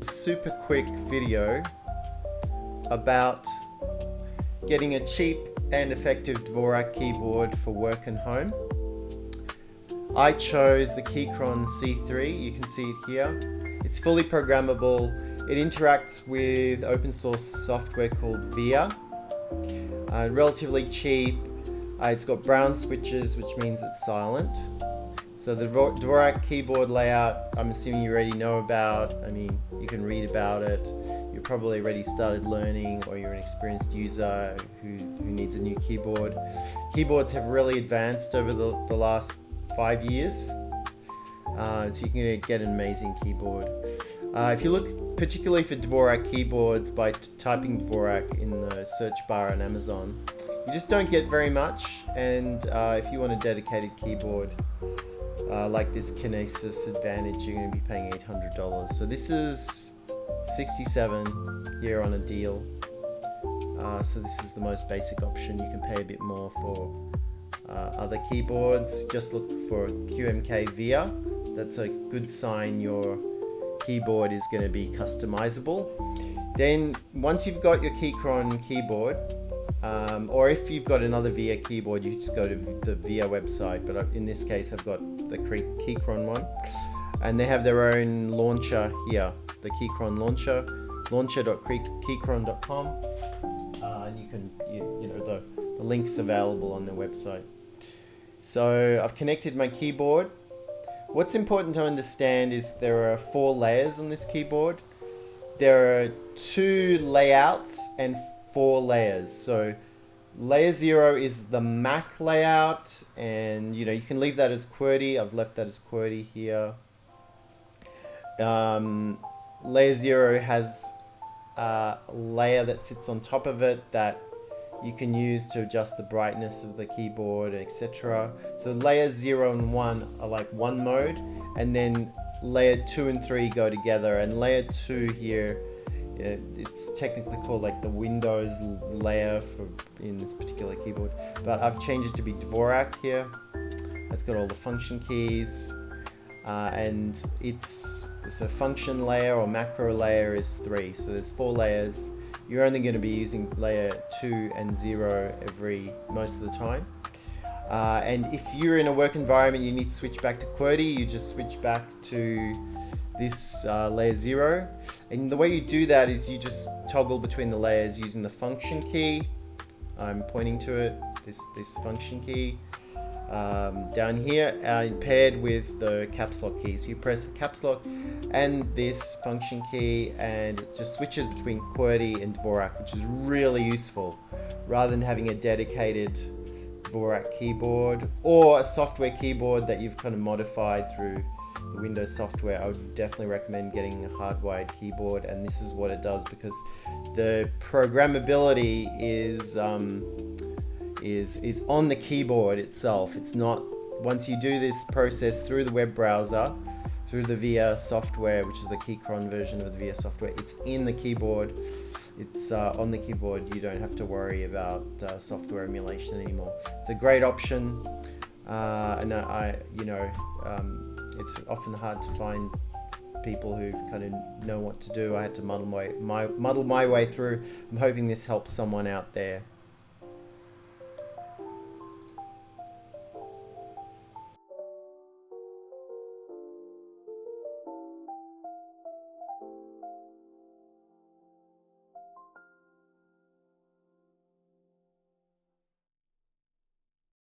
Super quick video about getting a cheap and effective Dvorak keyboard for work and home. I chose the Keychron C3, you can see it here. It's fully programmable. It interacts with open source software called VIA. Relatively cheap. It's got brown switches, which means it's silent. So the Dvorak keyboard layout, I'm assuming you already know about. I mean, you can read about it. You're probably already started learning, or you're an experienced user who needs a new keyboard. Keyboards have really advanced over the last 5 years. So you can get an amazing keyboard. If you look particularly for Dvorak keyboards by typing Dvorak in the search bar on Amazon, you just don't get very much. And if you want a dedicated keyboard, like this Kinesis Advantage, you're going to be paying $800. So this is $67 here on a deal. So this is the most basic option. You can pay a bit more for other keyboards. Just look for QMK VIA. That's a good sign your keyboard is going to be customizable. Then once you've got your Keychron keyboard, or if you've got another VIA keyboard, you just go to the VIA website, but in this case I've got the Keychron one, and they have their own launcher here, the Keychron launcher, launcher.keychron.com, and you can, the link's available on their website. So I've connected my keyboard. What's important to understand is there are 4 layers on this keyboard. There are 2 layouts and 4 layers. So layer 0 is the Mac layout, and you can leave that as QWERTY. I've left that as QWERTY here. Layer 0 has a layer that sits on top of it that you can use to adjust the brightness of the keyboard, etc. So layers 0 and 1 are like one mode, and then layer 2 and 3 go together, and layer 2 here, it's technically called like the Windows layer in this particular keyboard, but I've changed it to be Dvorak here. It's got all the function keys, and it's a function layer or macro layer is 3, so there's 4 layers. You're only going to be using layer 2 and 0 most of the time. And if you're in a work environment, you need to switch back to QWERTY, you just switch back to this layer 0. And the way you do that is you just toggle between the layers using the function key. I'm pointing to it, this function key down here, paired with the caps lock key. So you press the caps lock and this function key, and it just switches between QWERTY and Dvorak, which is really useful, rather than having a dedicated Dvorak keyboard or a software keyboard that you've kind of modified through the Windows software. I would definitely recommend getting a hardwired keyboard, and this is what it does, because the programmability is on the keyboard itself. It's not, once you do this process through the web browser, through the VIA software, which is the Keychron version of the VIA software, it's in the keyboard. It's on the keyboard. You don't have to worry about software emulation anymore. It's a great option, and it's often hard to find people who kind of know what to do. I had to muddle my way through. I'm hoping this helps someone out there.